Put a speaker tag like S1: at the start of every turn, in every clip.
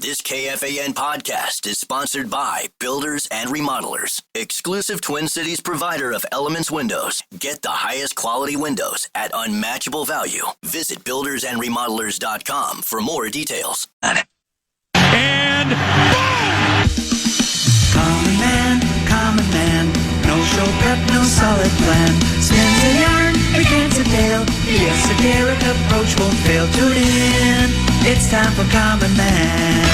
S1: This KFAN podcast is sponsored by Builders and Remodelers, exclusive Twin Cities provider of Elements Windows. Get the highest quality windows at unmatchable value. Visit buildersandremodelers.com for more details.
S2: And boom!
S3: Common man, no show prep, no solid plan. Spins a yarn, begins a tale. The esoteric approach won't fail. Tune in, it's time for Common Man.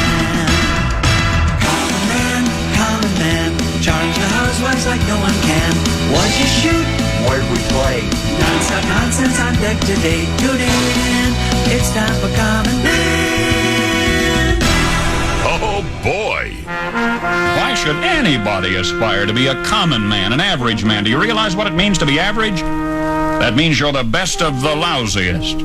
S3: Common man, charms the housewives like no one can. What'd you shoot? Where'd we play? Non-stop nonsense on deck today. Tune in, it's time for Common Man.
S2: Oh, boy. Why should anybody aspire to be a common man, an average man? Do you realize what it means to be average? That means you're the best of the lousiest,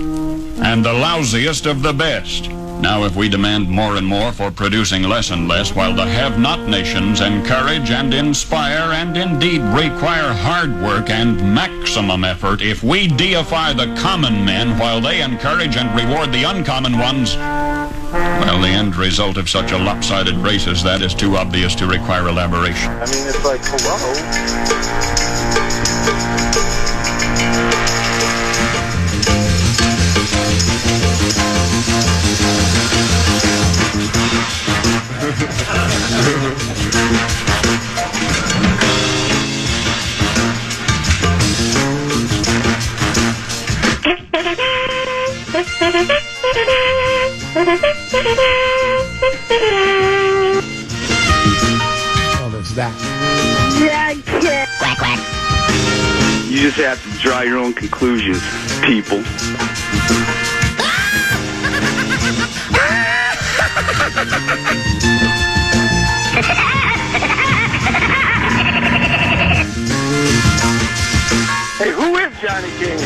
S2: and the lousiest of the best. Now, if we demand more and more for producing less and less, while the have-not nations encourage and inspire and indeed require hard work and maximum effort, if we deify the common men while they encourage and reward the uncommon ones, well, the end result of such a lopsided race as that is too obvious to require elaboration.
S4: I mean, it's like, hello?
S5: Oh, there's that.
S6: Quack, quack.
S4: You just have to draw your own conclusions, people. Hey, who is Johnny King?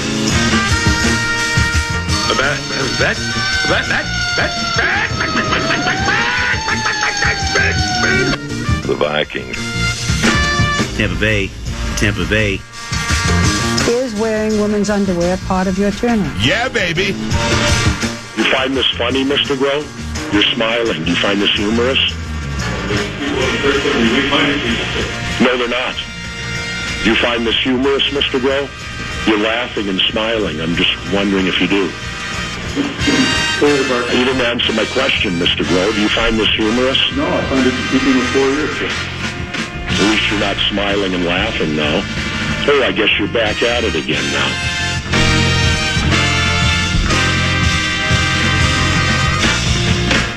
S7: The Vikings.
S8: Tampa Bay.
S9: Is wearing women's underwear part of your journal?
S2: Yeah, baby.
S7: You find this funny, Mr. Grove? You're smiling. Do you find this humorous? No, they're not. Do you find this humorous, Mr. Grove? You're laughing and smiling. I'm just wondering if you do. You didn't answer my question, Mr. Grove. Do you find this humorous?
S4: No, I find it keeping with 4 years.
S7: At least you're not smiling and laughing now. Oh, I guess you're back at it again now.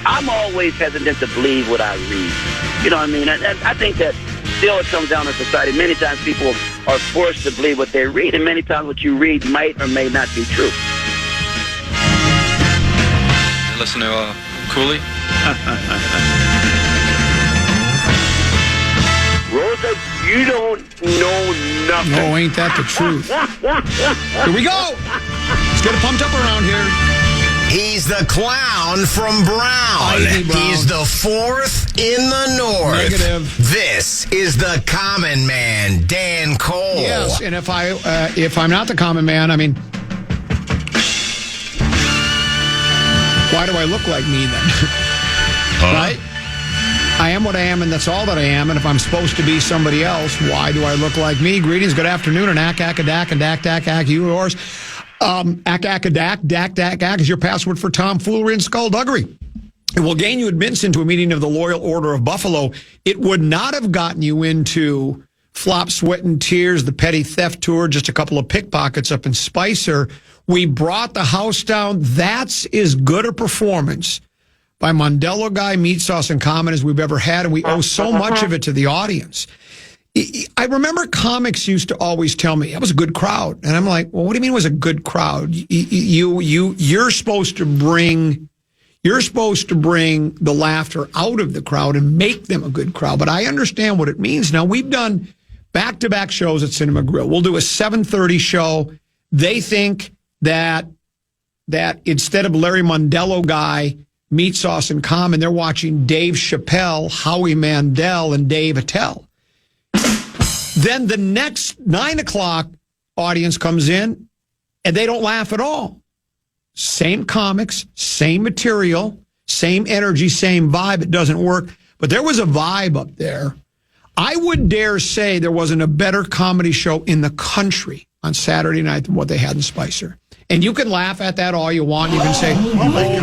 S8: I'm always hesitant to believe what I read. You know what I mean? I think that still it comes down to society. Many times people are forced to believe what they read, and many times what you read might or may not be true.
S10: Listen to Cooley.
S4: Rosa, you don't know nothing.
S5: No, ain't that the truth? Here we go. Let's get it pumped up around here.
S11: He's the clown from Brown. He's the fourth in the north.
S5: Negative.
S11: This is the common man, Dan Cole.
S5: Yes, and if I'm not the common man, I mean, why do I look like me then? Right? I am what I am, and that's all that I am. And if I'm supposed to be somebody else, why do I look like me? Greetings, good afternoon, and ack-ack-a-dack, and dack-dack-ack, you yours. Ack-ack-a-dack, dack-dack-ack is your password for tomfoolery and skullduggery. It will gain you admittance into a meeting of the Loyal Order of Buffalo. It would not have gotten you into Flop, Sweat, and Tears, the Petty Theft Tour, just a couple of pickpockets up in Spicer. We brought the house down. That's as good a performance by Mondello Guy, Meat Sauce, and Common as we've ever had, and we owe so much of it to the audience. I remember comics used to always tell me, that was a good crowd. And I'm like, well, what do you mean it was a good crowd? You're supposed to bring the laughter out of the crowd and make them a good crowd. But I understand what it means. Now, we've done back-to-back shows at Cinema Grill. We'll do a 7:30 show. They think that instead of Larry Mondello Guy, Meat Sauce, and Common, they're watching Dave Chappelle, Howie Mandel, and Dave Attell. Then the next 9 o'clock audience comes in, and they don't laugh at all. Same comics, same material, Same energy, same vibe. It doesn't work. But there was a vibe up there. I would dare say there wasn't a better comedy show in the country on Saturday night than what they had in Spicer. And you can laugh at that all you want. You can say,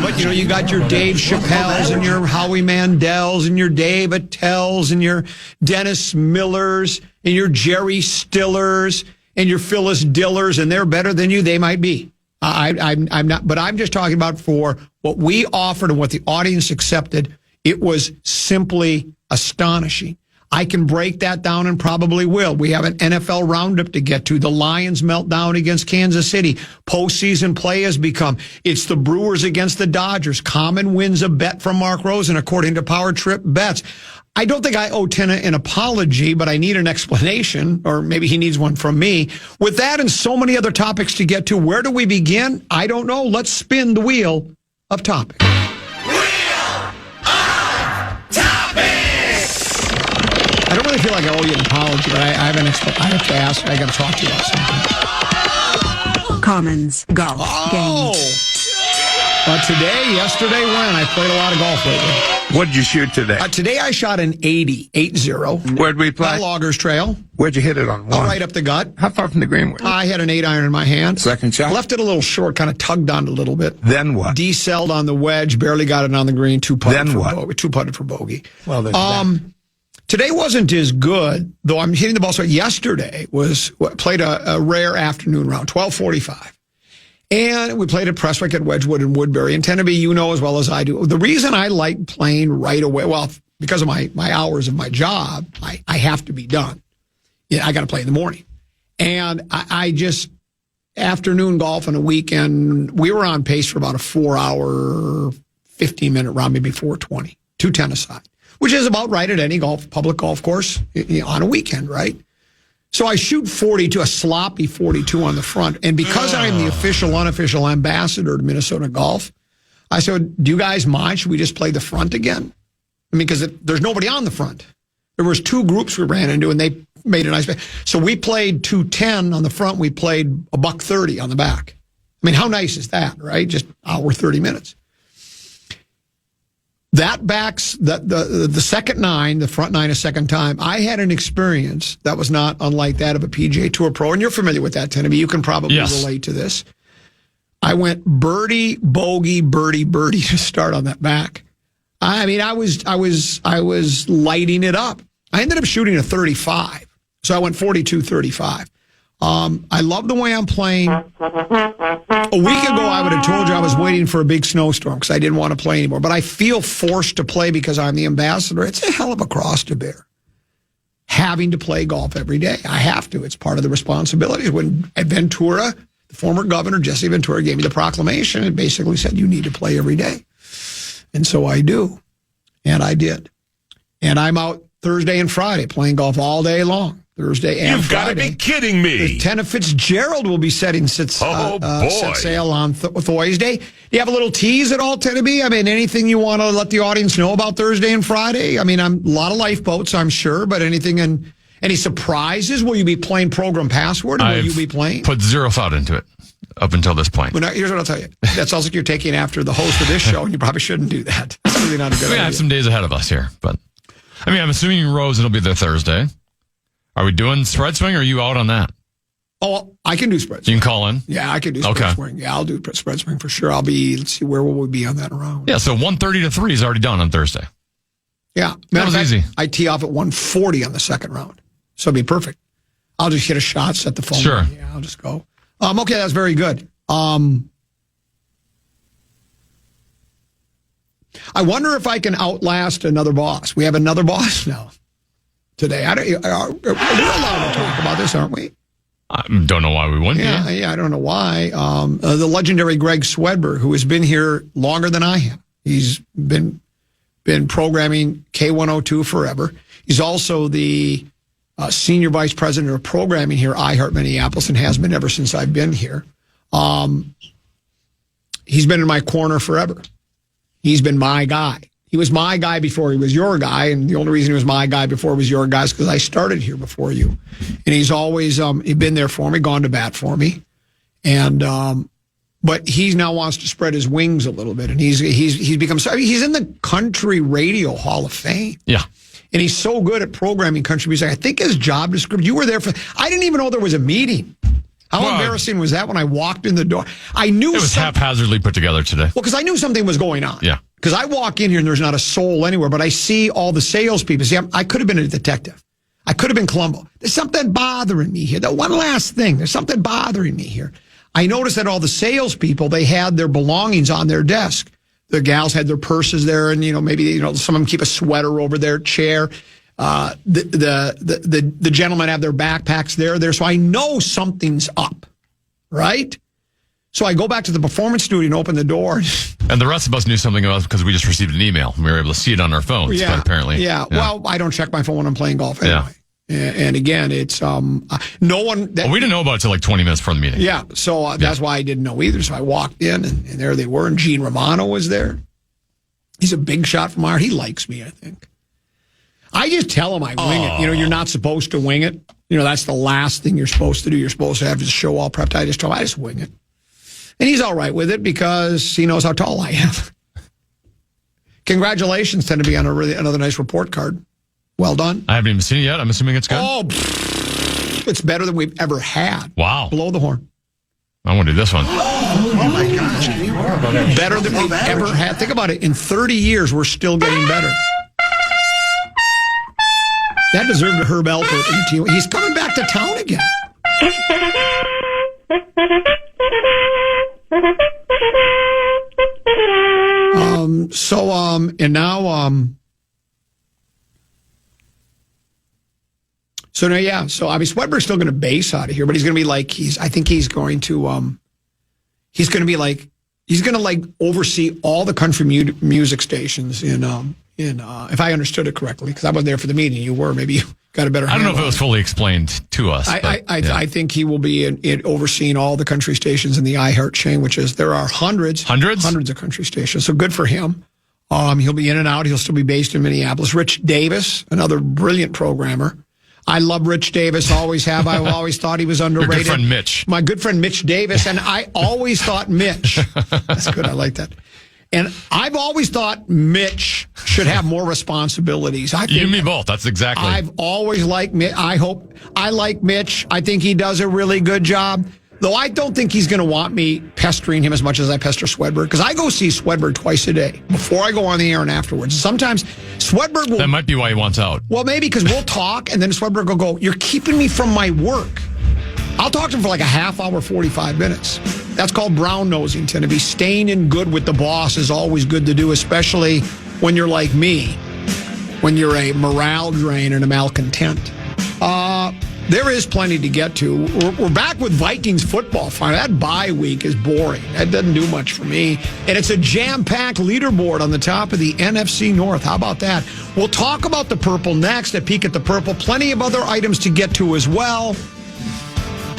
S5: but you got your Dave Chappelle's and your Howie Mandel's and your Dave Attell's and your Dennis Miller's and your Jerry Stiller's and your Phyllis Diller's, and they're better than you. They might be. I'm not, but I'm just talking about for what we offered and what the audience accepted. It was simply astonishing. I can break that down and probably will. We have an NFL roundup to get to. The Lions meltdown against Kansas City. Postseason play has become. It's the Brewers against the Dodgers. Common wins a bet from Mark Rosen, according to Power Trip Bets. I don't think I owe Tenna an apology, but I need an explanation, or maybe he needs one from me. With that and so many other topics to get to, where do we begin? I don't know. Let's spin the wheel of topics. I don't really feel like I owe you an apology, but I have to ask. I got to talk to you about something.
S9: Commons golf games.
S5: Yesterday, when I played a lot of golf lately.
S12: What did you shoot today?
S5: Today I shot an 80.
S12: Where'd we play?
S5: Loggers Trail.
S12: Where'd you hit it on? One?
S5: Right up the gut.
S12: How far from the green were you?
S5: I had an 8-iron in my hand.
S12: Second shot?
S5: Left it a little short, kind of tugged on it a little bit.
S12: Then what?
S5: Decelled on the wedge, barely got it on the green, two putted for bogey.
S12: Well, there's that.
S5: Today wasn't as good, though I'm hitting the ball. So yesterday played a rare afternoon round, 12:45. And we played at Prestwick at Wedgwood and Woodbury. And Tennaby, you know as well as I do. The reason I like playing right away, well, because of my hours of my job, I have to be done. Yeah, I got to play in the morning. And I just, afternoon golf on a weekend, we were on pace for about a 4-hour, 15-minute round, maybe 4:20, 2:10 aside. Which is about right at any public golf course on a weekend, right? So I shoot 42, a sloppy 42 on the front. And because I'm the official, unofficial ambassador to Minnesota Golf, I said, do you guys mind? Should we just play the front again? I mean, because there's nobody on the front. There was two groups we ran into, and they made a nice play. So we played 210 on the front. We played a $130 on the back. I mean, how nice is that, right? Just hour, 30 minutes. That backs the second nine, the front nine a second time. I had an experience that was not unlike that of a PGA Tour pro, and you're familiar with that, Tennaby. You can probably relate to this. I went birdie, bogey, birdie, birdie to start on that back. I mean, I was lighting it up. I ended up shooting a 35, so I went 42-35. I love the way I'm playing. A week ago, I would have told you I was waiting for a big snowstorm because I didn't want to play anymore. But I feel forced to play because I'm the ambassador. It's a hell of a cross to bear, having to play golf every day. I have to. It's part of the responsibilities. When Ventura, the former governor, Jesse Ventura, gave me the proclamation, it basically said, you need to play every day. And so I do. And I did. And I'm out Thursday and Friday playing golf all day long. Thursday and
S13: You've got to be kidding me.
S5: Tenna Fitzgerald will be setting set sail on Thursday. Do you have a little tease at all, Tennaby? I mean, anything you want to let the audience know about Thursday and Friday? I mean, a lot of lifeboats, I'm sure, but anything and any surprises? Will you be playing Program Password? Or will you be playing?
S13: Put zero thought into it up until this point.
S5: Well, now, here's what I'll tell you. That sounds like you're taking after the host of this show, and you probably shouldn't do that. That's really not a good idea.
S13: We have some days ahead of us here, but I mean, I'm assuming Rose, it'll be there Thursday. Are we doing spread swing, or are you out on that?
S5: Oh, I can do spread swing.
S13: You can call in?
S5: Yeah, I can do spread swing. Yeah, I'll do spread swing for sure. Let's see, where will we be on that round?
S13: Yeah, so 1:30 to 3 is already done on Thursday.
S5: Yeah.
S13: That was easy.
S5: I tee off at 1:40 on the second round. So it'd be perfect. I'll just hit a shot, set the phone.
S13: Sure.
S5: Yeah, I'll just go. Okay, that's very good. I wonder if I can outlast another boss. We have another boss now. Today, we're allowed to talk about this, aren't we?
S13: I don't know why we wouldn't.
S5: Yeah, I don't know why. The legendary Greg Swedberg, who has been here longer than I have. He's been programming K102 forever. He's also the senior vice president of programming here, iHeart Minneapolis, and has been ever since I've been here. He's been in my corner forever. He's been my guy. He was my guy before he was your guy, and the only reason he was my guy before he was your guy is because I started here before you. And he's always been there for me, gone to bat for me. And But he now wants to spread his wings a little bit, and he's become. He's in the Country Radio Hall of Fame.
S13: Yeah.
S5: And he's so good at programming country music. I think his job description, you were there for, I didn't even know there was a meeting. How embarrassing was that when I walked in the door? I knew
S13: it was haphazardly put together today.
S5: Well, because I knew something was going on.
S13: Yeah.
S5: Because I walk in here and there's not a soul anywhere, but I see all the salespeople. See, I could have been a detective. I could have been Columbo. There's something bothering me here. That one last thing. There's something bothering me here. I noticed that all the salespeople, they had their belongings on their desk. The gals had their purses there, and maybe some of them keep a sweater over their chair. The gentlemen have their backpacks there. So I know something's up, right? So I go back to the performance studio and open the door.
S13: And the rest of us knew something about it because we just received an email. We were able to see it on our phones, but apparently.
S5: Yeah. Well, I don't check my phone when I'm playing golf anyway. Yeah. And again, it's no one.
S13: We didn't know about it until like 20 minutes before the meeting.
S5: Yeah. So that's why I didn't know either. So I walked in and there they were. And Gene Romano was there. He's a big shot from Ireland. He likes me, I think. I just tell him I wing it. You're not supposed to wing it. That's the last thing you're supposed to do. You're supposed to have the show all prepped. I just wing it. And he's all right with it because he knows how tall I am. Congratulations tend to be on another nice report card. Well done.
S13: I haven't even seen it yet. I'm assuming it's good.
S5: Oh, it's better than we've ever had.
S13: Wow.
S5: Blow the horn.
S13: I want to do this one.
S12: Oh my gosh.
S5: Better than we've ever had. Think about it. In 30 years, we're still getting better. That deserved a Herb Alpert. He's coming back to town again. So Swedberg's still going to base out of here, but he's going to be like, I think he's going to oversee all the country music stations in if I understood it correctly, because I wasn't there for the meeting. You were. Maybe you got a better handle.
S13: I don't know if it was fully explained to us.
S5: I think he will be in overseeing all the country stations in the iHeart chain, which is, there are hundreds of country stations. So good for him. He'll be in and out. He'll still be based in Minneapolis. Rich Davis, another brilliant programmer. I love Rich Davis, always have. I've always thought he was underrated.
S13: Your good friend Mitch.
S5: My good friend Mitch Davis, and I always thought Mitch. That's good. I like that. And I've always thought Mitch should have more responsibilities.
S13: You and me both. That's exactly.
S5: I've always liked Mitch. I like Mitch. I think he does a really good job. Though I don't think he's going to want me pestering him as much as I pester Swedberg, because I go see Swedberg twice a day before I go on the air and afterwards. Sometimes Swedberg will...
S13: That might be why he wants out.
S5: Well, maybe because we'll talk, and then Swedberg will go, "You're keeping me from my work." I'll talk to him for like a half hour, 45 minutes. That's called brown nosing. To be staying in good with the boss is always good to do, especially when you're like me, when you're a morale drain and a malcontent. There is plenty to get to. We're back with Vikings football. Finally, that bye week is boring. That doesn't do much for me. And it's a jam-packed leaderboard on the top of the NFC North. How about that? We'll talk about the Purple next at Peek at the Purple. Plenty of other items to get to as well.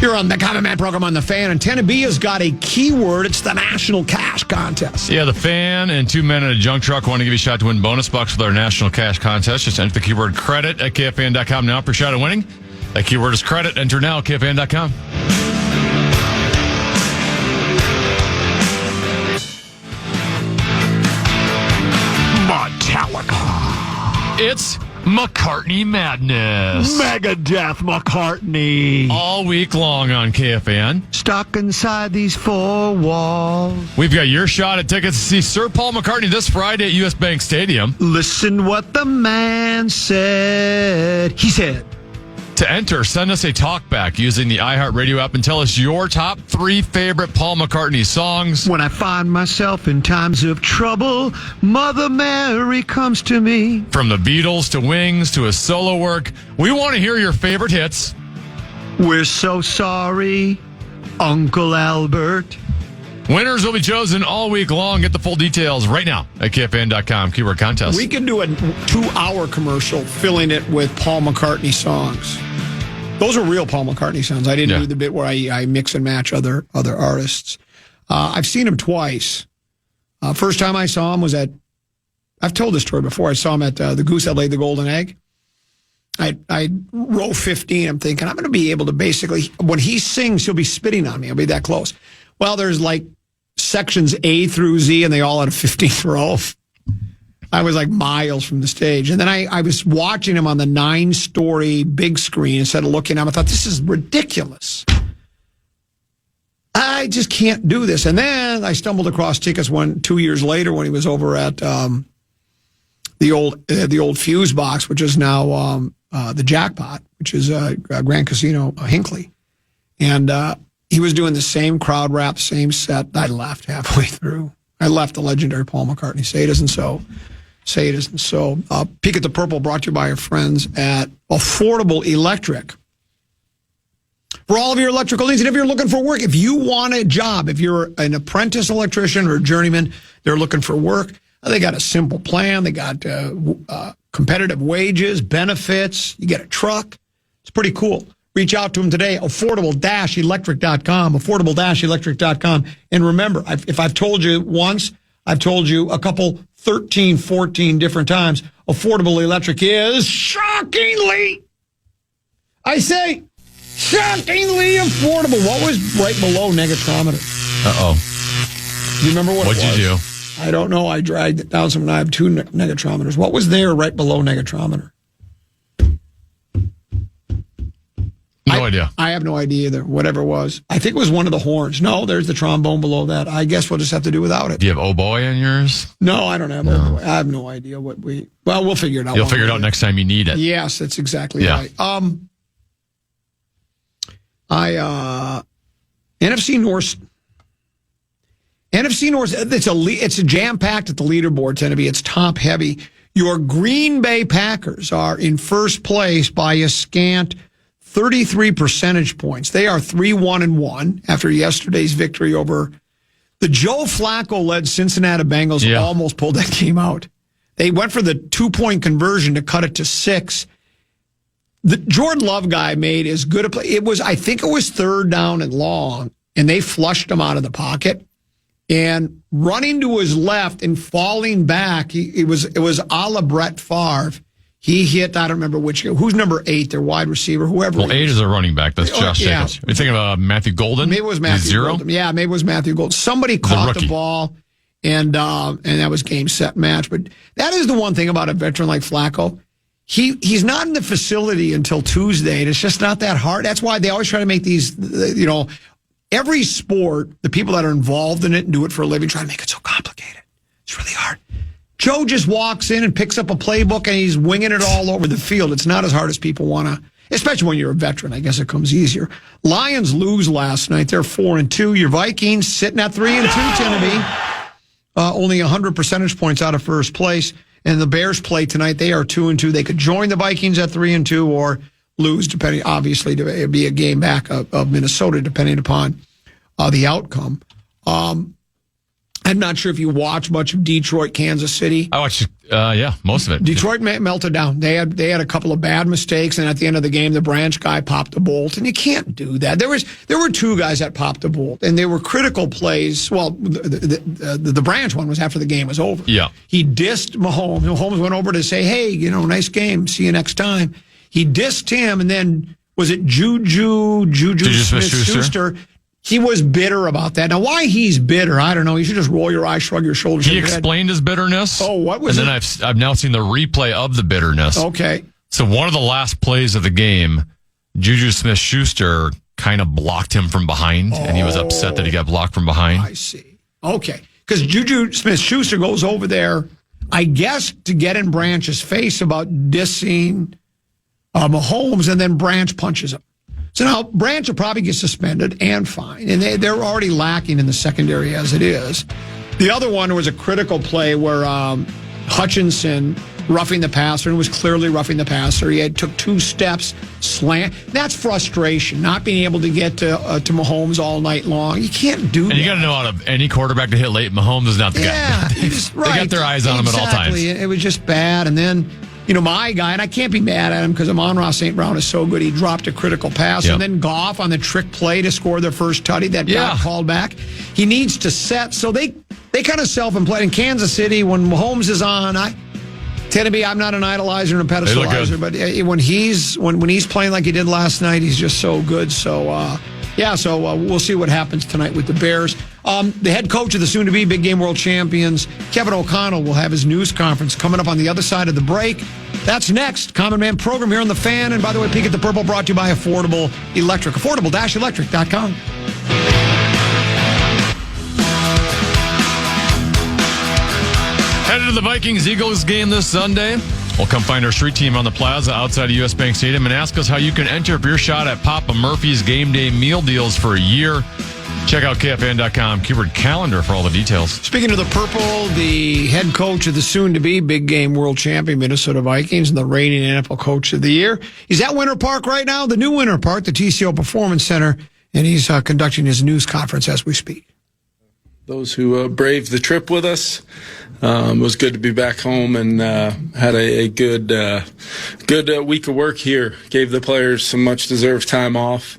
S5: You're on the Common Man program on the Fan, and Tenebia's got a keyword. It's the National Cash Contest.
S13: Yeah, the Fan and two men in a junk truck want to give you a shot to win bonus bucks with our National Cash Contest. Just enter the keyword credit at KFAN.com now for a shot at winning. That keyword is credit. Enter now at KFAN.com.
S5: Metallica.
S13: It's McCartney Madness.
S5: Megadeth McCartney.
S13: All week long on KFAN.
S5: Stuck inside these four walls.
S13: We've got your shot at tickets to see Sir Paul McCartney this Friday at U.S. Bank Stadium.
S5: Listen what the man said. He said.
S13: To enter, send us a talkback using the iHeartRadio app and tell us your top 3 favorite Paul McCartney songs.
S5: When I find myself in times of trouble, Mother Mary comes to me.
S13: From the Beatles to Wings to his solo work, we want to hear your favorite hits.
S5: We're so sorry, Uncle Albert.
S13: Winners will be chosen all week long. Get the full details right now at KFAN.com. Keyword contest. We can do a 2-hour commercial filling it with Paul McCartney songs. Those are real Paul McCartney songs. I didn't do the bit where I mix and match other artists. I've seen him twice. First time I saw him was at, I've told this story before, I saw him at the Goose That Laid the Golden Egg. I row 15, I'm thinking, I'm going to be able to basically, when he sings, he'll be spitting on me. I'll be that close. Well, there's like
S5: sections A through Z, and they all had a 15th row. I was like miles from the stage. And then I was watching him on the 9-story big screen instead of looking at him. I thought, this is ridiculous. I just can't do this. And then I stumbled across tickets 2 years later when he was over at the old Fuse Box, which is now the Jackpot, which is Grand Casino Hinckley. And he was doing the same crowd rap, same set. I left halfway through. I left the legendary Paul McCartney. Say it isn't so. Say it isn't so. Peek at the Purple brought to you by our friends at Affordable Electric. For all of your electrical needs, and if you're looking for work, if you want a job, if you're an apprentice electrician or a journeyman, they're looking for work. They got a simple plan. They got competitive wages, benefits. You get a truck. It's pretty cool. Reach out to them today, affordable-electric.com, affordable-electric.com. And remember, if I've told you once, I've told you a couple, 13, 14 different times, Affordable Electric is shockingly affordable. What was right below negatometer?
S13: Uh-oh.
S5: Do you remember what
S13: What'd
S5: it was?
S13: you do?
S5: I don't know. I dragged it down some, and I have 2 negatometers. What was there right below negatometer?
S13: No idea.
S5: I have no idea either, whatever it was. I think it was one of the horns. No, there's the trombone below that. I guess we'll just have to do without it.
S13: Do you have oboe in yours?
S5: No, I don't have oboe. I have no idea what we... Well, we'll figure it out.
S13: You'll figure it out next time you need it.
S5: Yes, that's exactly right. NFC North... NFC North, it's a jam-packed at the leaderboard, Tennessee. It's top-heavy. Your Green Bay Packers are in first place by a scant 33 percentage points. They are 3-1-1 after yesterday's victory over the Joe Flacco-led Cincinnati Bengals. Almost pulled that game out. They went for the 2-point conversion to cut it to 6. The Jordan Love guy made as good a play. I think it was 3rd down and long, and they flushed him out of the pocket. And running to his left and falling back, it was a la Brett Favre. He hit, I don't remember who's number 8, their wide receiver, whoever.
S13: Well, 8 is a running back. That's Josh Jacobs. You're thinking of Matthew Golden?
S5: Maybe it was Matthew Golden. Yeah, maybe it was Matthew Golden. Somebody caught the ball, and that was game, set, match. But that is the one thing about a veteran like Flacco. He's not in the facility until Tuesday, and it's just not that hard. That's why they always try to make these, every sport, the people that are involved in it and do it for a living try to make it so complicated. It's really hard. Joe just walks in and picks up a playbook and he's winging it all over the field. It's not as hard as people want to, especially when you're a veteran. I guess it comes easier. Lions lose last night. They're 4-2. Your Vikings sitting at 3-2, Tennessee. Only 100 percentage points out of first place. And the Bears play tonight. They are 2-2. They could join the Vikings at 3-2 or lose, depending, obviously, to be a game back of Minnesota, depending upon the outcome. I'm not sure if you watch much of Detroit, Kansas City.
S13: I watched, most of it.
S5: Detroit melted down. They had a couple of bad mistakes, and at the end of the game, the branch guy popped a bolt, and you can't do that. There were 2 guys that popped a bolt, and they were critical plays. Well, the branch one was after the game was over.
S13: Yeah,
S5: he dissed Mahomes. Mahomes went over to say, "Hey, nice game. See you next time." He dissed him, and then was it Juju Smith-Schuster? He was bitter about that. Now, why he's bitter, I don't know. You should just roll your eyes, shrug your shoulders.
S13: He explained his bitterness.
S5: Oh, what was it?
S13: And then I've now seen the replay of the bitterness.
S5: Okay.
S13: So one of the last plays of the game, Juju Smith-Schuster kind of blocked him from behind, and he was upset that he got blocked from behind.
S5: I see. Okay. Because Juju Smith-Schuster goes over there, I guess, to get in Branch's face about dissing Mahomes, and then Branch punches him. So now Branch will probably get suspended and fined, and they're already lacking in the secondary as it is. The other one was a critical play where Hutchinson roughing the passer, and was clearly roughing the passer. He took 2 steps, slant. That's frustration, not being able to get to Mahomes all night long. You can't do that.
S13: And you got to know out of any quarterback to hit late, Mahomes is not the guy. They got their eyes on him at all times.
S5: It was just bad, and then my guy, and I can't be mad at him because Amon-Ra St. Brown is so good. He dropped a critical pass. Yep. And then Goff on the trick play to score their first tutty that got called back. He needs to set. So they kind of self-employed. In Kansas City, when Mahomes is on, Tennessee, I'm not an idolizer and a pedestalizer, but when he's playing like he did last night, he's just so good. So, we'll see what happens tonight with the Bears. The head coach of the soon-to-be Big Game World Champions, Kevin O'Connell, will have his news conference coming up on the other side of the break. That's next. Common Man program here on The Fan. And by the way, Peek at the Purple brought to you by Affordable Electric. Affordable-electric.com.
S13: Headed to the Vikings-Eagles game this Sunday. We'll come find our street team on the plaza outside of U.S. Bank Stadium and ask us how you can enter for your shot at Papa Murphy's game day meal deals for a year. Check out KFAN.com, keyword calendar for all the details.
S5: Speaking of the Purple, the head coach of the soon-to-be Big Game World Champion Minnesota Vikings and the reigning NFL Coach of the Year. He's at Winter Park right now, the new Winter Park, the TCO Performance Center, and he's conducting his news conference as we speak.
S14: Those who braved the trip with us. It was good to be back home and had a good week of work here. Gave the players some much-deserved time off.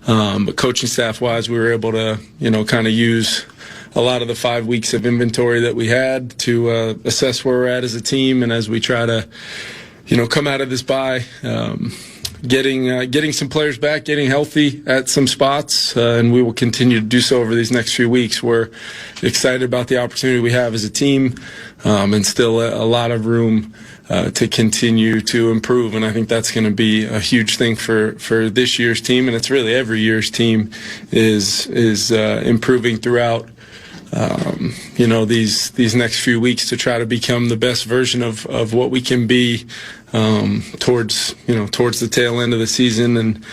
S14: But coaching staff-wise, we were able to, kind of use a lot of the 5 weeks of inventory that we had to assess where we're at as a team, and as we try to, come out of this bye. Getting some players back, getting healthy at some spots, and we will continue to do so over these next few weeks. We're excited about the opportunity we have as a team, and still a lot of room to continue to improve. And I think that's going to be a huge thing for this year's team, and it's really every year's team is improving throughout. These next few weeks to try to become the best version of what we can be towards the tail end of the season, and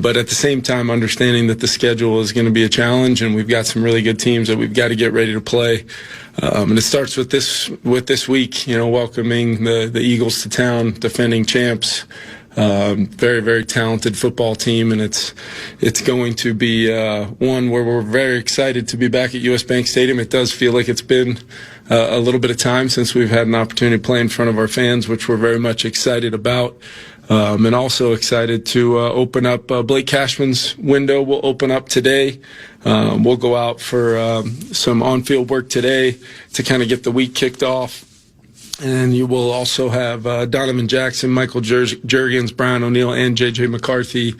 S14: but at the same time understanding that the schedule is going to be a challenge, and we've got some really good teams that we've got to get ready to play. And it starts with this week, welcoming the Eagles to town, defending champs. Very, very talented football team, and it's going to be one where we're very excited to be back at U.S. Bank Stadium. It does feel like it's been a little bit of time since we've had an opportunity to play in front of our fans, which we're very much excited about, and also excited to open up Blake Cashman's window. Will open up today. We'll go out for some on-field work today to kind of get the week kicked off. And you will also have Donovan Jackson, Michael Juergens, Brian O'Neill, and J.J. McCarthy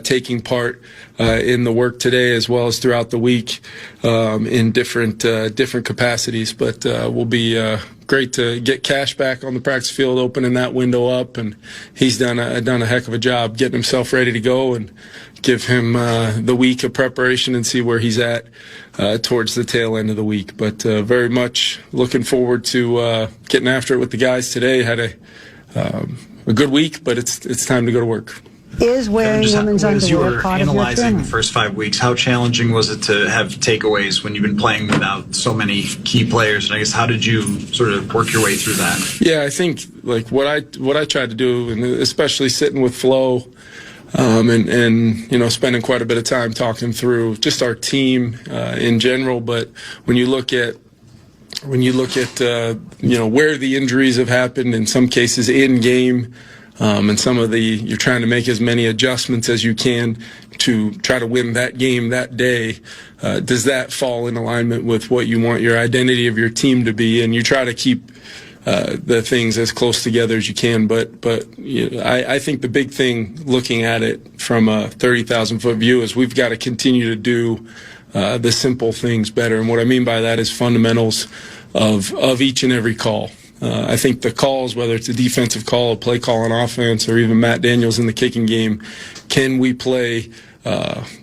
S14: taking part in the work today, as well as throughout the week in different capacities. But will be great to get Cash back on the practice field, opening that window up, and he's done a heck of a job getting himself ready to go, and give him the week of preparation and see where he's at towards the tail end of the week. But very much looking forward to getting after it with the guys today. Had a good week, but it's time to go to work.
S9: Is wearing women's underwear part of your
S15: analyzing the first 5 weeks, how challenging was it to have takeaways when you've been playing without so many key players? And I guess, how did you sort of work your way through that?
S14: Yeah, I think like what I tried to do, and especially sitting with Flo, and spending quite a bit of time talking through just our team in general. But when you look at where the injuries have happened, in some cases in game, and you're trying to make as many adjustments as you can to try to win that game that day. Does that fall in alignment with what you want your identity of your team to be? And you try to keep the things as close together as you can. But I think the big thing, looking at it from a 30,000-foot view, is we've got to continue to do the simple things better. And what I mean by that is fundamentals of each and every call. I think the calls, whether it's a defensive call, a play call on offense, or even Matt Daniels in the kicking game, can we play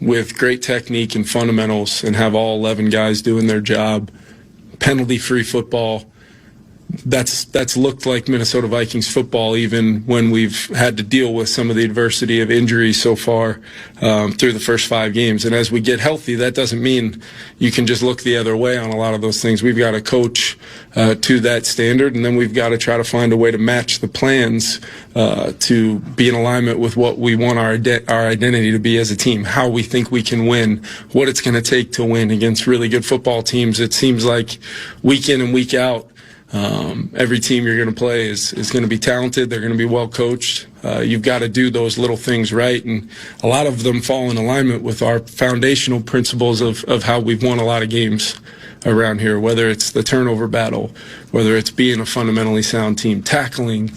S14: with great technique and fundamentals and have all 11 guys doing their job, penalty-free football? That's looked like Minnesota Vikings football, even when we've had to deal with some of the adversity of injuries so far through the first 5 games. And as we get healthy, that doesn't mean you can just look the other way on a lot of those things. We've got to coach to that standard, and then we've got to try to find a way to match the plans to be in alignment with what we want our identity to be as a team, how we think we can win, what it's going to take to win against really good football teams. It seems like week in and week out, every team you're going to play is going to be talented. They're going to be well coached. You've got to do those little things right, and a lot of them fall in alignment with our foundational principles of how we've won a lot of games around here, whether it's the turnover battle, whether it's being a fundamentally sound team, tackling,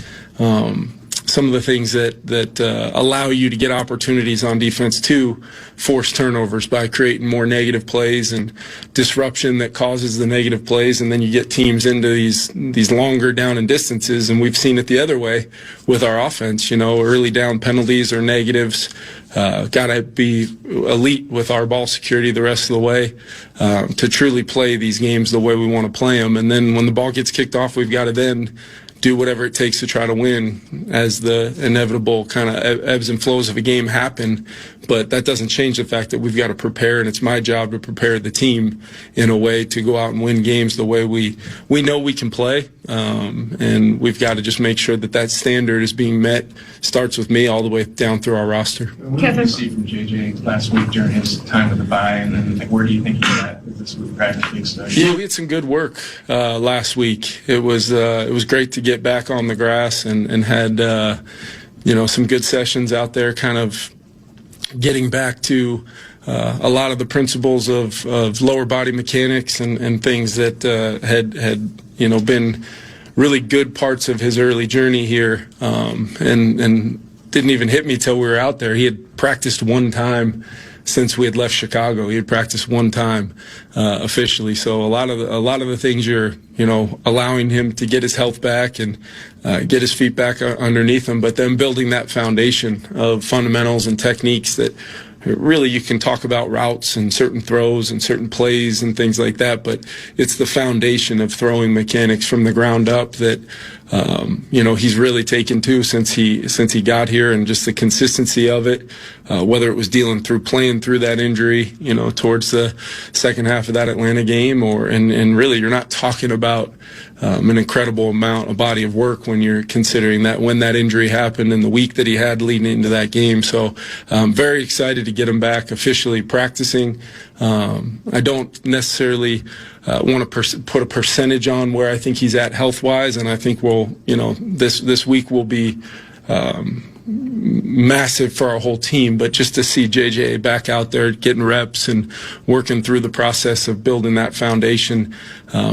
S14: some of the things that allow you to get opportunities on defense to force turnovers by creating more negative plays and disruption that causes the negative plays, and then you get teams into these longer down and distances, and we've seen it the other way with our offense. Early down penalties or negatives. Got to be elite with our ball security the rest of the way to truly play these games the way we want to play them. And then when the ball gets kicked off, we've got to then do whatever it takes to try to win as the inevitable kind of ebbs and flows of a game happen. But that doesn't change the fact that we've got to prepare, and it's my job to prepare the team in a way to go out and win games the way we know we can play. And we've got to just make sure that standard is being met. Starts with me all the way down through our roster.
S16: What did you see from JJ last week during his time with the bye, and then where do you think he's at with this week practicing stuff?
S14: Yeah, we had some good work last week. It was great to get back on the grass and had some good sessions out there, kind of getting back to a lot of the principles of lower body mechanics and things that had been really good parts of his early journey here, and didn't even hit me till we were out there. He had practiced one time since we had left Chicago. He had practiced one time officially. So a lot of the things you're allowing him to get his health back and get his feet back underneath him, but then building that foundation of fundamentals and techniques that really you can talk about routes and certain throws and certain plays and things like that, but it's the foundation of throwing mechanics from the ground up that he's really taken to since he got here, and just the consistency of it, whether it was playing through that injury, towards the second half of that Atlanta game, and really you're not talking about an incredible amount of body of work when you're considering that when that injury happened and the week that he had leading into that game. So I'm very excited to get him back officially practicing. I don't necessarily want to put a percentage on where I think he's at health-wise, and I think this week will be massive for our whole team, but just to see JJ back out there getting reps and working through the process of building that foundation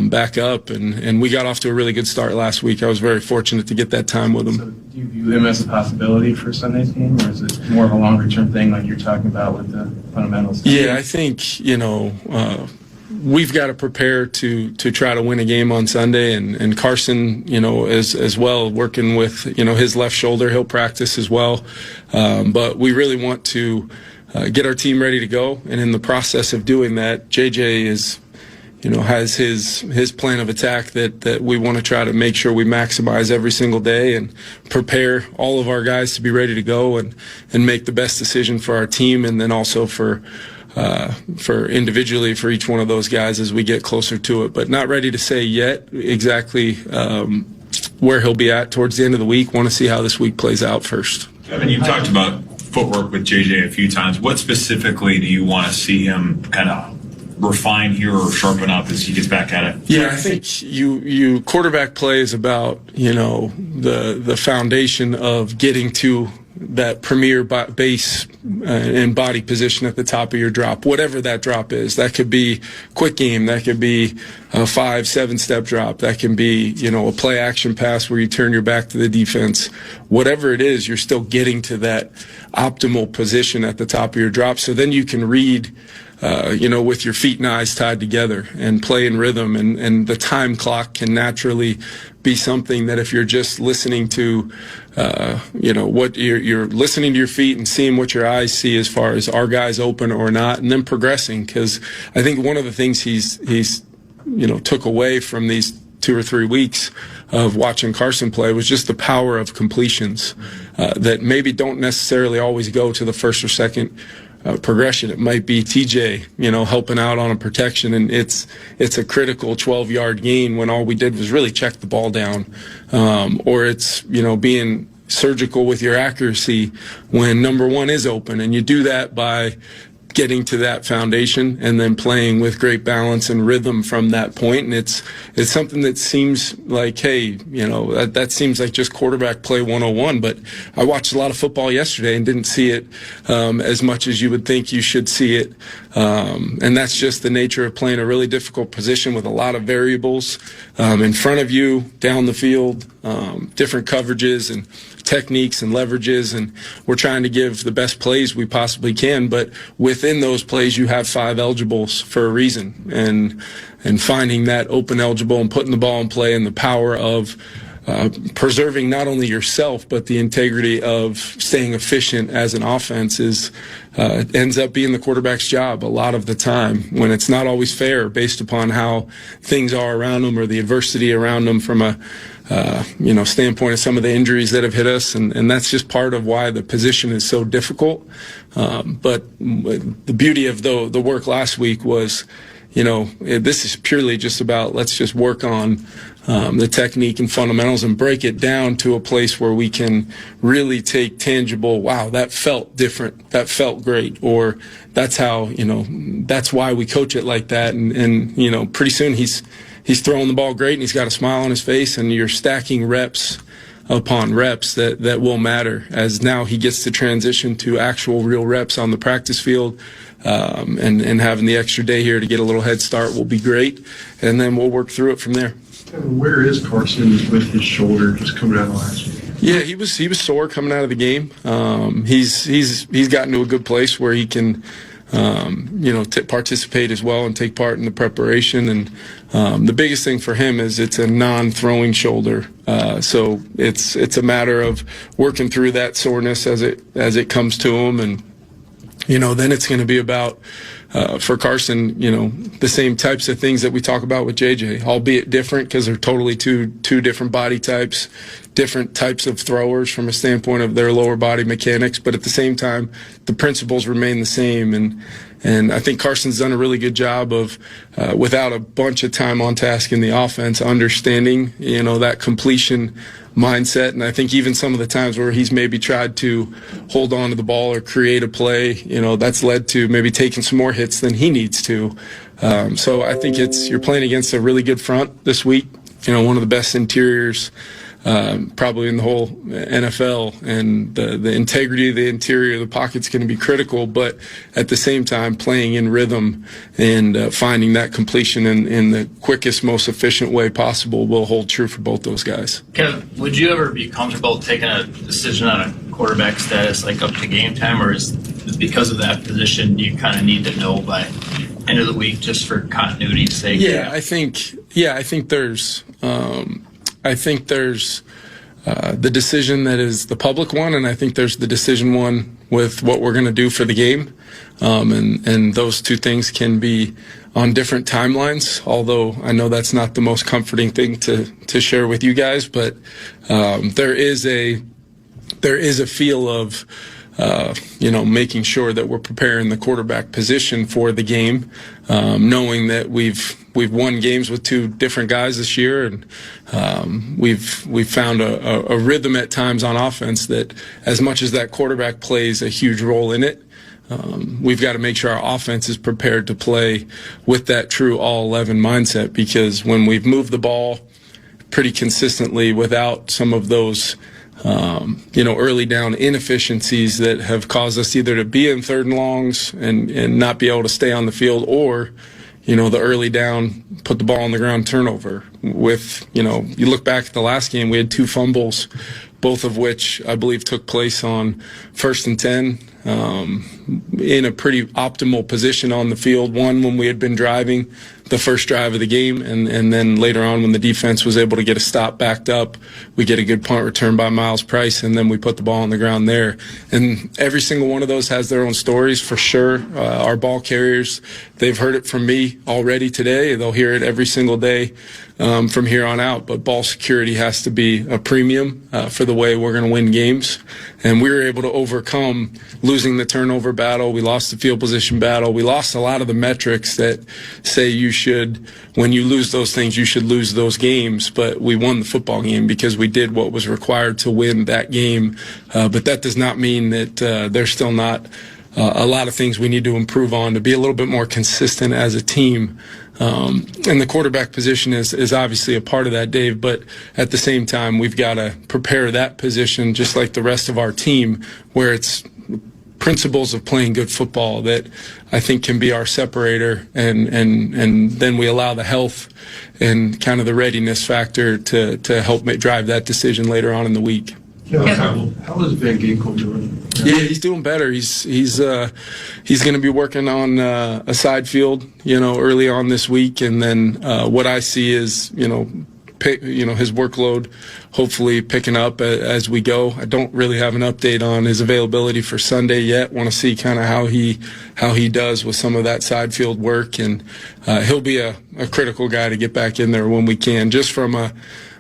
S14: back up, and we got off to a really good start last week. I was very fortunate to get that time with him.
S16: So do you view him as a possibility for Sunday's game, or is it more of a longer-term thing like you're talking about with the fundamentals?
S14: Yeah, I think, we've got to prepare to try to win a game on Sunday, and Carson, as well, working with, his left shoulder. He'll practice as well. But we really want to get our team ready to go. And in the process of doing that, JJ has his plan of attack that we want to try to make sure we maximize every single day and prepare all of our guys to be ready to go and make the best decision for our team, and then also for individually for each one of those guys as we get closer to it. But not ready to say yet exactly where he'll be at towards the end of the week. Want to see how this week plays out first.
S17: Kevin, you've talked about footwork with JJ a few times. What specifically do you want to see him kind of refine here or sharpen up as he gets back at it?
S14: Yeah, I think you quarterback play is about, the foundation of getting to that premier base and body position at the top of your drop, whatever that drop is. That could be quick game, that could be a 5-7 step drop, that can be, a play action pass where you turn your back to the defense. Whatever it is, you're still getting to that optimal position at the top of your drop. So then you can read, with your feet and eyes tied together and play in rhythm, and the time clock can naturally be something that if you're just listening to, what you're listening to your feet and seeing what your eyes see as far as are guys open or not, and then progressing. Because I think one of the things he's took away from these 2 or 3 weeks of watching Carson play was just the power of completions that maybe don't necessarily always go to the first or second progression. It might be TJ, helping out on a protection, and it's a critical 12-yard gain when all we did was really check the ball down, or it's being surgical with your accuracy when number one is open, and you do that by getting to that foundation and then playing with great balance and rhythm from that point. And it's something that seems like, hey, that seems like just quarterback play 101. But I watched a lot of football yesterday and didn't see it as much as you would think you should see it. And that's just the nature of playing a really difficult position with a lot of variables in front of you, down the field, different coverages and techniques and leverages, and we're trying to give the best plays we possibly can. But within those plays, you have 5 eligibles for a reason, and finding that open eligible and putting the ball in play and the power of preserving not only yourself but the integrity of staying efficient as an offense ends up being the quarterback's job a lot of the time, when it's not always fair based upon how things are around them or the adversity around them from a standpoint of some of the injuries that have hit us, and that's just part of why the position is so difficult. But the beauty of the work last week was, this is purely just about, let's just work on the technique and fundamentals and break it down to a place where we can really take tangible, wow, that felt different, that felt great, or that's how, that's why we coach it like that. And pretty soon he's throwing the ball great and he's got a smile on his face, and you're stacking reps upon reps that will matter as now he gets to transition to actual real reps on the practice field. And having the extra day here to get a little head start will be great, and then we'll work through it from there.
S16: Where is Carson with his shoulder just coming out of the last week?
S14: Yeah, he was sore coming out of the game. He's gotten to a good place where he can participate as well and take part in the preparation. And the biggest thing for him is it's a non-throwing shoulder, so it's a matter of working through that soreness as it comes to him. And then it's going to be about, for Carson, the same types of things that we talk about with JJ, albeit different because they're totally two different body types, different types of throwers from a standpoint of their lower body mechanics. But at the same time, the principles remain the same. And I think Carson's done a really good job of, without a bunch of time on task in the offense, understanding, that completion mindset. And I think even some of the times where he's maybe tried to hold on to the ball or create a play, that's led to maybe taking some more hits than he needs to. So I think you're playing against a really good front this week, one of the best interiors probably in the whole NFL, and the integrity of the interior of the pocket's going to be critical, but at the same time playing in rhythm and finding that completion in the quickest, most efficient way possible will hold true for both those guys.
S18: Kev, would you ever be comfortable taking a decision on a quarterback status like up to game time, or is because of that position you kind of need to know by end of the week just for continuity's sake?
S14: I think there's the decision that is the public one, and I think there's the decision one with what we're going to do for the game. And those two things can be on different timelines, although I know that's not the most comforting thing to share with you guys. But there is a feel of making sure that we're preparing the quarterback position for the game, knowing that we've won games with two different guys this year, and we've found a rhythm at times on offense that, as much as that quarterback plays a huge role in it, we've got to make sure our offense is prepared to play with that true all-11 mindset, because when we've moved the ball pretty consistently without some of those early down inefficiencies that have caused us either to be in third and longs and not be able to stay on the field, or, the early down, put the ball on the ground turnover. With, you look back at the last game, we had 2 fumbles, both of which I believe took place on 1st and 10, in a pretty optimal position on the field. One when we had been driving the first drive of the game, and then later on when the defense was able to get a stop backed up, we get a good punt return by Miles Price, and then we put the ball on the ground there. And every single one of those has their own stories for sure. Our ball carriers, they've heard it from me already today. They'll hear it every single day from here on out. But ball security has to be a premium for the way we're going to win games. And we were able to overcome losing the turnover battle. We lost the field position battle. We lost a lot of the metrics that say when you lose those things, you should lose those games. But we won the football game because we did what was required to win that game. But that does not mean that there's still not a lot of things we need to improve on to be a little bit more consistent as a team. And the quarterback position is obviously a part of that, Dave, but at the same time, we've got to prepare that position just like the rest of our team, where it's principles of playing good football that I think can be our separator, and then we allow the health and kind of the readiness factor to help drive that decision later on in the week.
S19: How is Van Ginkel doing?
S14: Yeah, he's doing better. He's going to be working on a side field, early on this week, and then what I see is, his workload hopefully picking up as we go. I don't really have an update on his availability for Sunday yet. Want to see kind of how he does with some of that side field work, and he'll be a critical guy to get back in there when we can. Just from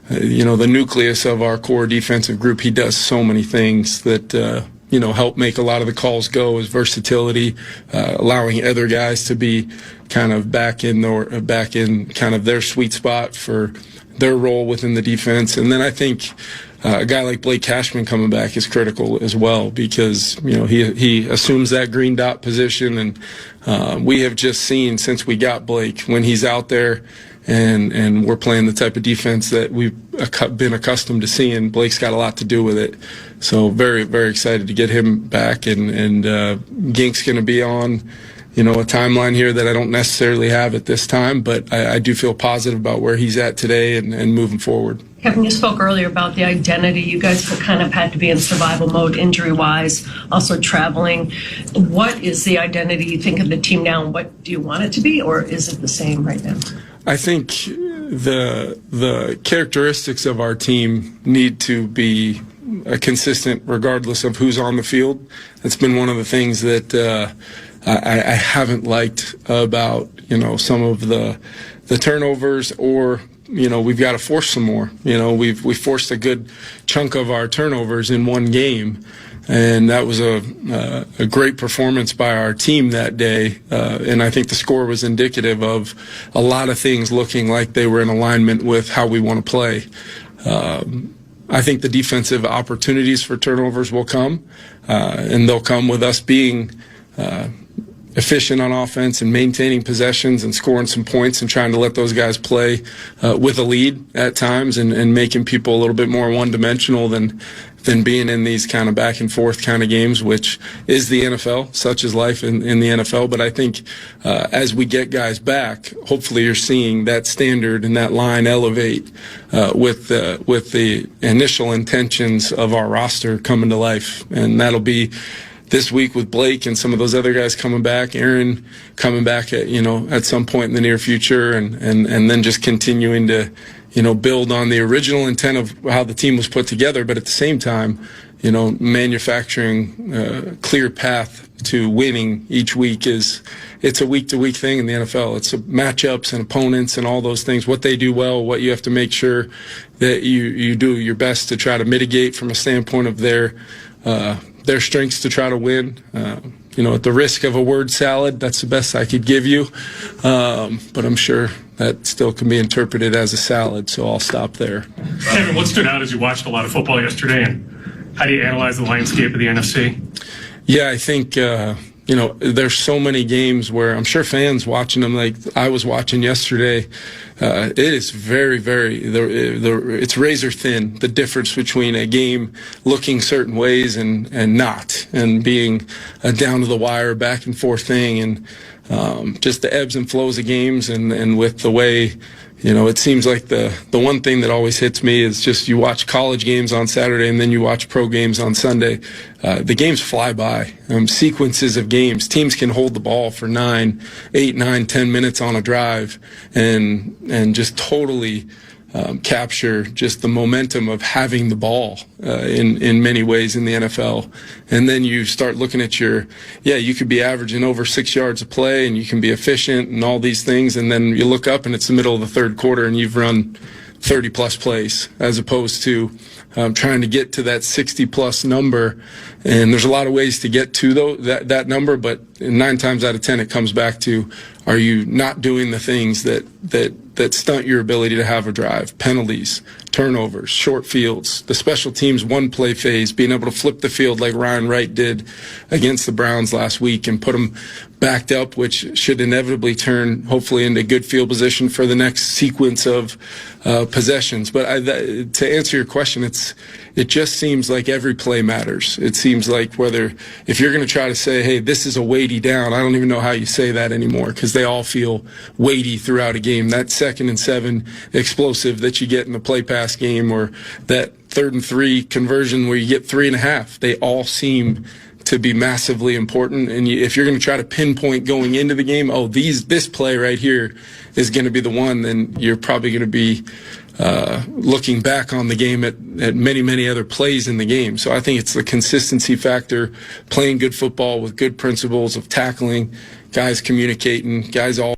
S14: the nucleus of our core defensive group, he does so many things that help make a lot of the calls go. His versatility, allowing other guys to be kind of back in kind of their sweet spot for their role within the defense. And then I think a guy like Blake Cashman coming back is critical as well, because he assumes that green dot position, and we have just seen since we got Blake, when he's out there and we're playing the type of defense that we've been accustomed to seeing, Blake's got a lot to do with it. So very, very excited to get him back, and Gink's going to be on a timeline here that I don't necessarily have at this time, but I do feel positive about where he's at today and moving forward.
S20: Kevin, you spoke earlier about the identity. You guys kind of had to be in survival mode injury-wise, also traveling. What is the identity you think of the team now, and what do you want it to be, or is it the same right now?
S14: I think the characteristics of our team need to be consistent regardless of who's on the field. That's been one of the things that I haven't liked about some of the turnovers, or we've got to force some more. We forced a good chunk of our turnovers in one game, and that was a great performance by our team that day. And I think the score was indicative of a lot of things looking like they were in alignment with how we want to play. I think the defensive opportunities for turnovers will come, and they'll come with us being efficient on offense and maintaining possessions and scoring some points and trying to let those guys play with a lead at times, and making people a little bit more one-dimensional than being in these kind of back and forth kind of games, which is the NFL. Such is life in the NFL. But I think as we get guys back, hopefully you're seeing that standard and that line elevate with the initial intentions of our roster coming to life. And that'll be this week with Blake and some of those other guys coming back, Aaron coming back at some point in the near future, and then just continuing to build on the original intent of how the team was put together, but at the same time, manufacturing a clear path to winning each week. It's a week-to-week thing in the NFL. It's matchups and opponents and all those things, what they do well, what you have to make sure that you do your best to try to mitigate from a standpoint of their strengths to try to win. At the risk of a word salad, that's the best I could give you. But I'm sure that still can be interpreted as a salad, so I'll stop there.
S21: Kevin, what stood out as you watched a lot of football yesterday, and how do you analyze the landscape of the NFC?
S14: Yeah, I think, there's so many games where I'm sure fans watching them like I was watching yesterday, it is very, very, it's razor thin, the difference between a game looking certain ways and not, and being a down to the wire, back and forth thing, and just the ebbs and flows of games, and with the way, it seems like the one thing that always hits me is just you watch college games on Saturday and then you watch pro games on Sunday. The games fly by. Sequences of games. Teams can hold the ball for 8, 9, 10 minutes on a drive and just totally capture just the momentum of having the ball in many ways in the NFL. And then you start looking at you could be averaging over 6 yards a play, and you can be efficient and all these things, and then you look up and it's the middle of the third quarter and you've run 30-plus plays, as opposed to trying to get to that 60-plus number. And there's a lot of ways to get to that number, but 9 times out of 10 it comes back to, are you not doing the things that stunt your ability to have a drive? Penalties, turnovers, short fields, the special teams one-play phase, being able to flip the field like Ryan Wright did against the Browns last week and put them backed up, which should inevitably turn hopefully into good field position for the next sequence of possessions. But to answer your question, it just seems like every play matters. It seems like if you're going to try to say, hey, this is a weighty down, I don't even know how you say that anymore, because they all feel weighty throughout a game. That 2nd and 7 explosive that you get in the play pass game, or that 3rd and 3 conversion where you get 3.5, they all seem to be massively important. And if you're going to try to pinpoint going into the game, this play right here is going to be the one, then you're probably going to be looking back on the game at many, many other plays in the game. So I think it's the consistency factor, playing good football with good principles of tackling, guys communicating, guys all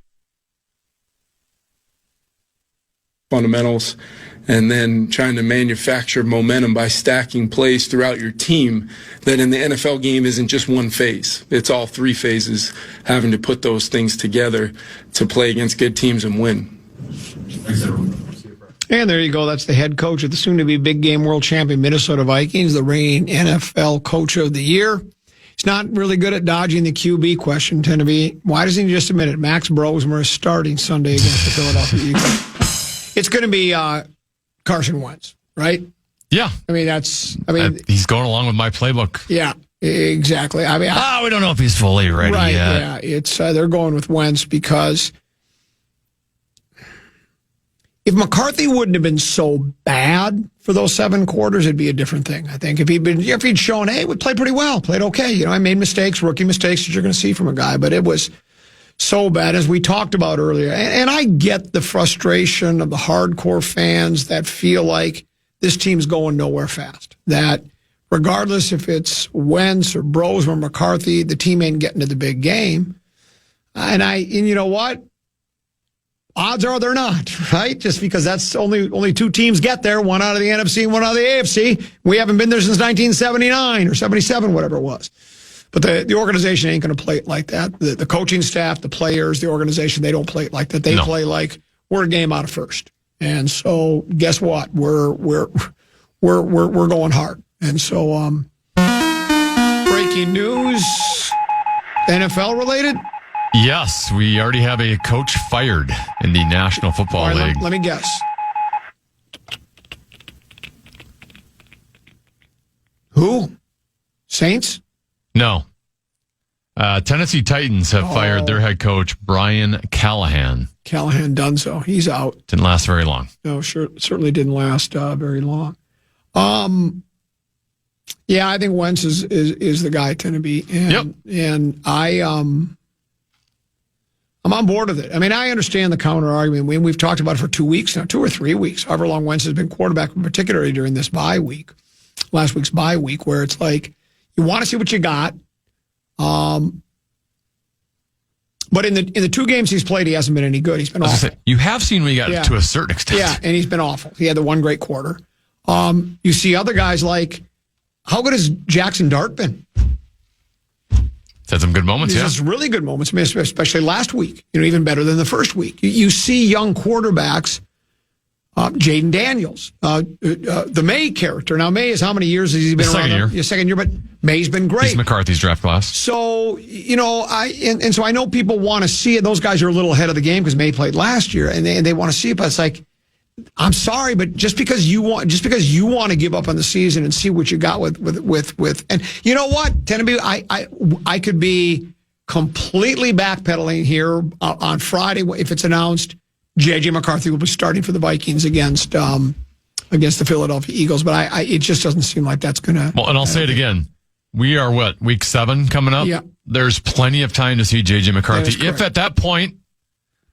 S14: fundamentals, and then trying to manufacture momentum by stacking plays throughout your team that in the NFL game isn't just one phase. It's all 3 phases, having to put those things together to play against good teams and win.
S5: And there you go. That's the head coach of the soon-to-be big game world champion Minnesota Vikings, the reigning NFL Coach of the Year. He's not really good at dodging the QB question, Tenneby. Why doesn't he just admit it? Max Brosmer is starting Sunday against the Philadelphia Eagles. It's going to be Carson Wentz, right?
S13: Yeah.
S5: He's
S13: going along with my playbook.
S5: Yeah, exactly.
S13: We don't know if he's fully ready
S5: right,
S13: yet.
S5: Yeah, it's they're going with Wentz because if McCarthy wouldn't have been so bad for those 7 quarters, it'd be a different thing. I think if he'd shown, hey, we played pretty well, played okay. I made mistakes, rookie mistakes that you're going to see from a guy, but it was so bad, as we talked about earlier. And I get the frustration of the hardcore fans that feel like this team's going nowhere fast. That regardless if it's Wentz or Bros or McCarthy, the team ain't getting to the big game. And you know what? Odds are they're not, right? Just because that's only 2 teams get there, one out of the NFC and one out of the AFC. We haven't been there since 1979 or 77, whatever it was. But the organization ain't going to play it like that. The coaching staff, the players, the organization, they don't play it like that. They play like we're a game out of first. And so guess what? We're going hard. And so breaking news, NFL related.
S13: Yes, we already have a coach fired in the National Football League.
S5: Let me guess. Who? Saints?
S13: No. Tennessee Titans have fired their head coach, Brian Callahan.
S5: Callahan done so. He's out.
S13: Didn't last very long.
S5: No, certainly didn't last very long. Yeah, I think Wentz is the guy to be. And I'm on board with it. I mean, I understand the counter argument. We've talked about it for 2 weeks now, 2 or 3 weeks, however long Wentz has been quarterback, particularly during this bye week, last week's bye week, where it's like you want to see what you got. But in the 2 games he's played, he hasn't been any good. He's been awful.
S13: You have seen what he got to a certain extent.
S5: Yeah, and he's been awful. He had the one great quarter. You see other guys like, how good has Jackson Dart been?
S13: He's had some good moments,
S5: He's had really good moments, especially last week. Even better than the first week. You see young quarterbacks, Jaden Daniels, the May character. Now, May is how many years has he been around? Second year, but May's been great.
S13: He's McCarthy's draft class.
S5: So, so I know people want to see it. Those guys are a little ahead of the game because May played last year, and they want to see it, but it's like, I'm sorry, but just because you want to give up on the season and see what you got with and you know what, Tenneby, I could be completely backpedaling here on Friday if it's announced J.J. McCarthy will be starting for the Vikings against the Philadelphia Eagles, but it just doesn't seem like that's going to.
S13: Well, and I'll say it again. We are week 7 coming up?
S5: Yeah.
S13: There's plenty of time to see J.J. McCarthy. If at that point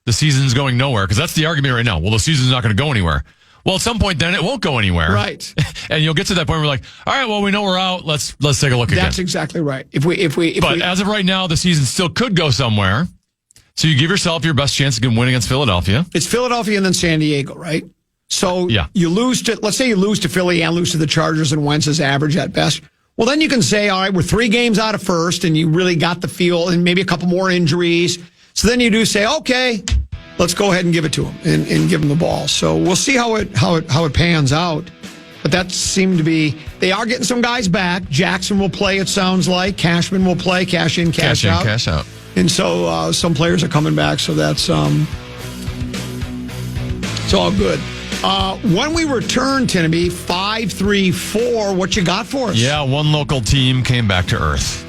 S13: the season's going nowhere, because that's the argument right now. Well, the season's not going to go anywhere. Well, at some point, then it won't go anywhere.
S5: Right.
S13: And you'll get to that point where we're like, all right, well, we know we're out. Let's take a look again.
S5: That's exactly right.
S13: But as of right now, the season still could go somewhere. So you give yourself your best chance to win against Philadelphia.
S5: It's Philadelphia and then San Diego, right? So you lose to, let's say you lose to Philly and lose to the Chargers and Wentz's average at best. Well, then you can say, all right, we're 3 games out of first and you really got the feel and maybe a couple more injuries. So then you do say, okay, let's go ahead and give it to him and give him the ball. So we'll see how it pans out. But that seemed to be, they are getting some guys back. Jackson will play, it sounds like. Cashman will play, cash in, cash out.
S13: Cash out.
S5: And so some players are coming back, so that's it's all good. When we return, Tenneby, 5 534. What you got for us?
S13: Yeah, one local team came back to earth.